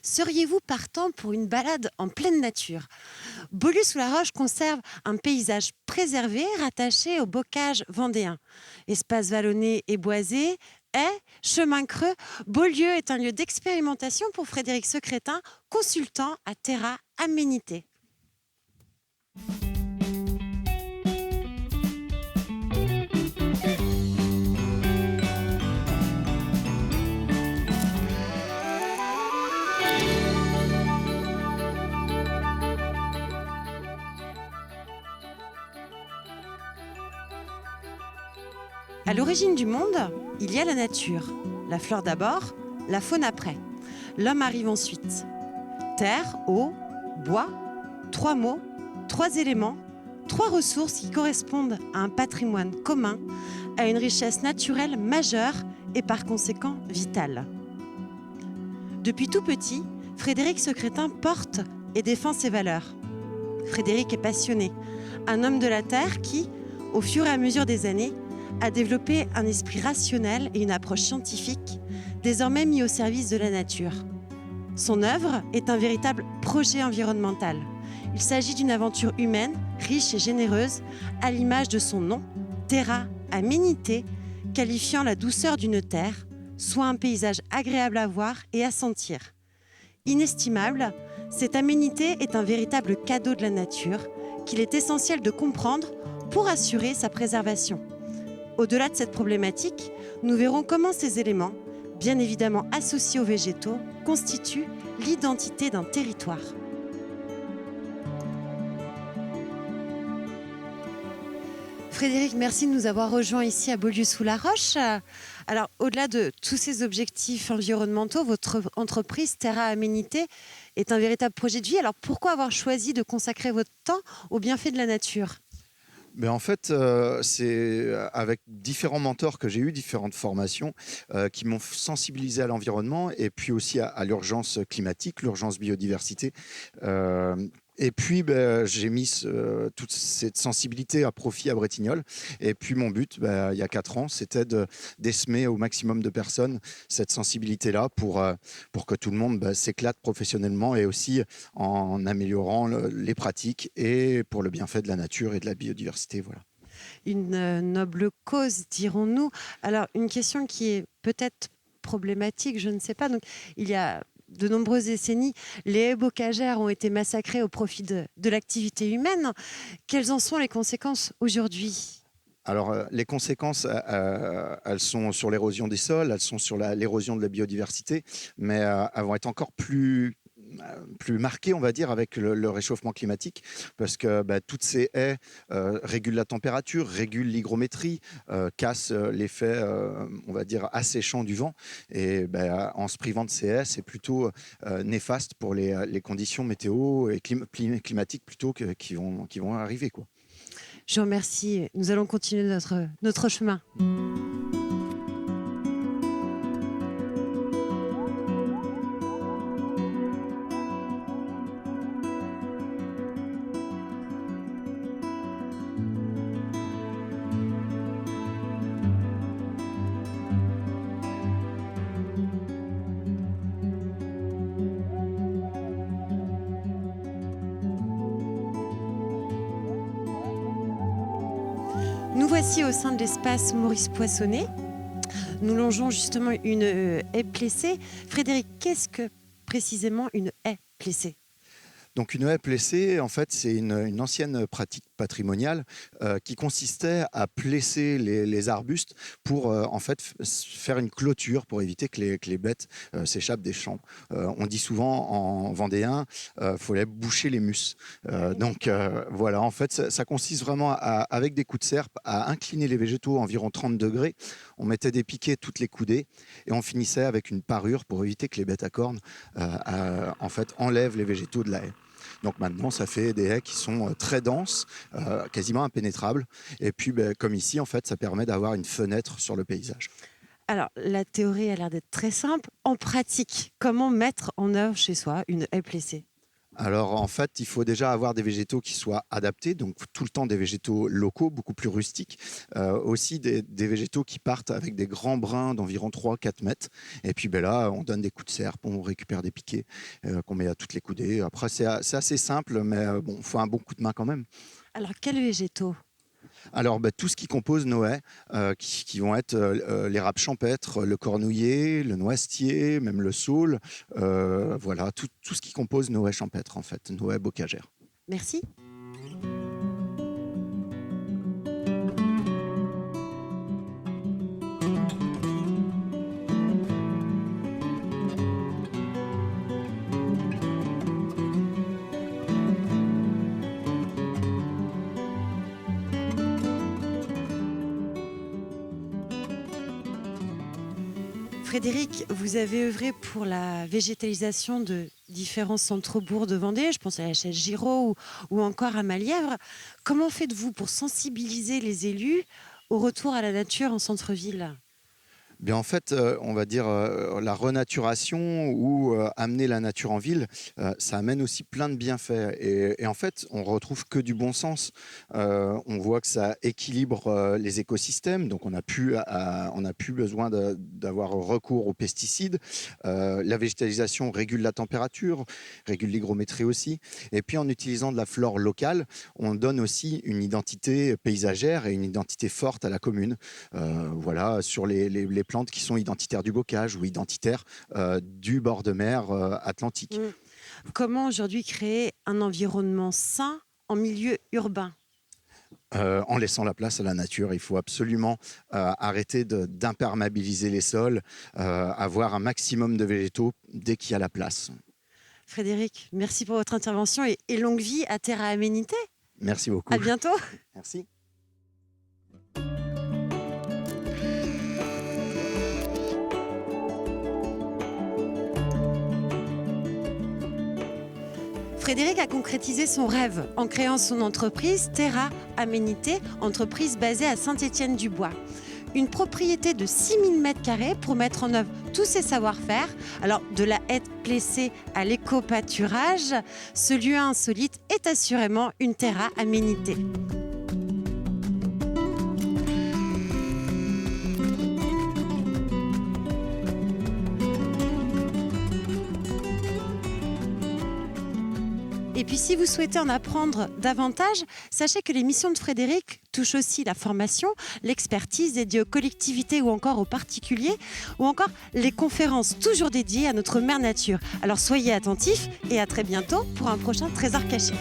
Seriez-vous partant pour une balade en pleine nature? Beaulieu-sous-la-Roche conserve un paysage préservé rattaché au bocage vendéen. Espaces vallonnés et boisés, haies, chemins creux, Beaulieu est un lieu d'expérimentation pour Frédéric Secrétin, consultant à Terra Aménité. À l'origine du monde, il y a la nature. La flore d'abord, la faune après. L'homme arrive ensuite. Terre, eau, bois, trois mots, trois éléments, trois ressources qui correspondent à un patrimoine commun, à une richesse naturelle majeure et par conséquent vitale. Depuis tout petit, Frédéric Secrétin porte et défend ses valeurs. Frédéric est passionné, un homme de la terre qui, au fur et à mesure des années, a développé un esprit rationnel et une approche scientifique, désormais mis au service de la nature. Son œuvre est un véritable projet environnemental. Il s'agit d'une aventure humaine, riche et généreuse, à l'image de son nom, Terra Aménité, qualifiant la douceur d'une terre, soit un paysage agréable à voir et à sentir. Inestimable, cette aménité est un véritable cadeau de la nature qu'il est essentiel de comprendre pour assurer sa préservation. Au-delà de cette problématique, nous verrons comment ces éléments, bien évidemment associés aux végétaux, constituent l'identité d'un territoire. Frédéric, merci de nous avoir rejoints ici à Beaulieu-sous-la-Roche. Alors, au-delà de tous ces objectifs environnementaux, votre entreprise Terra Aménité est un véritable projet de vie. Alors, pourquoi avoir choisi de consacrer votre temps aux bienfaits de la nature ? Ben en fait, c'est avec différents mentors que j'ai eu, différentes formations qui m'ont sensibilisé à l'environnement et puis aussi à l'urgence climatique, l'urgence biodiversité. Et puis, j'ai mis toute cette sensibilité à profit à Bretignolles. Et puis, mon but, il y a 4 ans, c'était d'essamer au maximum de personnes cette sensibilité-là pour que tout le monde s'éclate professionnellement et aussi en améliorant les pratiques et pour le bienfait de la nature et de la biodiversité. Voilà. Une noble cause, dirons-nous. Alors, une question qui est peut-être problématique, je ne sais pas. Donc, il y a de nombreuses décennies, les haies bocagères ont été massacrées au profit de l'activité humaine. Quelles en sont les conséquences aujourd'hui ? Alors, les conséquences, elles sont sur l'érosion des sols, elles sont sur l'érosion de la biodiversité, mais elles vont être encore plus marquées, on va dire, avec le réchauffement climatique, parce que toutes ces haies régulent la température, régulent l'hygrométrie, cassent l'effet, on va dire, asséchant du vent. Et en se privant de ces haies, c'est plutôt néfaste pour les conditions météo et climatiques plutôt qui vont arriver, quoi. Je vous remercie. Nous allons continuer notre chemin. Nous voici au sein de l'espace Maurice Poinçonnet. Nous longeons justement une haie plessée. Frédéric, qu'est-ce que précisément une haie plessée ? Donc une haie plessée, en fait, c'est une ancienne pratique patrimoniale qui consistait à plesser les arbustes pour en fait faire une clôture pour éviter que les bêtes s'échappent des champs. On dit souvent en vendéen, fallait boucher les musses. Donc voilà, en fait, ça consiste vraiment avec des coups de serpe à incliner les végétaux à environ 30 degrés. On mettait des piquets toutes les coudées et on finissait avec une parure pour éviter que les bêtes à cornes en fait enlèvent les végétaux de la haie. Donc maintenant, ça fait des haies qui sont très denses, quasiment impénétrables. Et puis, comme ici, en fait, ça permet d'avoir une fenêtre sur le paysage. Alors, la théorie a l'air d'être très simple. En pratique, comment mettre en œuvre chez soi une haie plessée ? Alors en fait, il faut déjà avoir des végétaux qui soient adaptés, donc tout le temps des végétaux locaux, beaucoup plus rustiques. Aussi des végétaux qui partent avec des grands brins d'environ 3-4 mètres. Et puis là, on donne des coups de serpe, on récupère des piquets qu'on met à toutes les coudées. Après, c'est assez simple, mais bon, il faut un bon coup de main quand même. Alors, quels végétaux? Alors, tout ce qui compose nos haies, qui vont être l'érable champêtre, le cornouiller, le noisetier, même le saule, voilà, tout ce qui compose nos haies champêtres, en fait, nos haies bocagères. Merci. Frédéric, vous avez œuvré pour la végétalisation de différents centres-bourgs de Vendée, je pense à la Chelle Giraud ou encore à Malièvre. Comment faites-vous pour sensibiliser les élus au retour à la nature en centre-ville ? Bien, en fait, on va dire la renaturation ou amener la nature en ville, ça amène aussi plein de bienfaits. Et en fait, on retrouve que du bon sens. On voit que ça équilibre les écosystèmes, donc on n'a plus besoin d'avoir recours aux pesticides. La végétalisation régule la température, régule l'hygrométrie aussi. Et puis en utilisant de la flore locale, on donne aussi une identité paysagère et une identité forte à la commune. Voilà, sur les plantes qui sont identitaires du bocage ou identitaires du bord de mer atlantique. Comment aujourd'hui créer un environnement sain en milieu urbain ? En laissant la place à la nature. Il faut absolument arrêter d'imperméabiliser les sols, avoir un maximum de végétaux dès qu'il y a la place. Frédéric, merci pour votre intervention et longue vie à Terra Aménité. Merci beaucoup. À bientôt. Merci. Frédéric a concrétisé son rêve en créant son entreprise Terra Aménité, entreprise basée à Saint-Étienne-du-Bois. Une propriété de 6000 m² pour mettre en œuvre tous ses savoir-faire. Alors, de la haie plessée à l'éco-pâturage, ce lieu insolite est assurément une Terra Aménité. Et puis si vous souhaitez en apprendre davantage, sachez que les missions de Frédéric touchent aussi la formation, l'expertise dédiée aux collectivités ou encore aux particuliers, ou encore les conférences toujours dédiées à notre mère nature. Alors soyez attentifs et à très bientôt pour un prochain Trésor caché.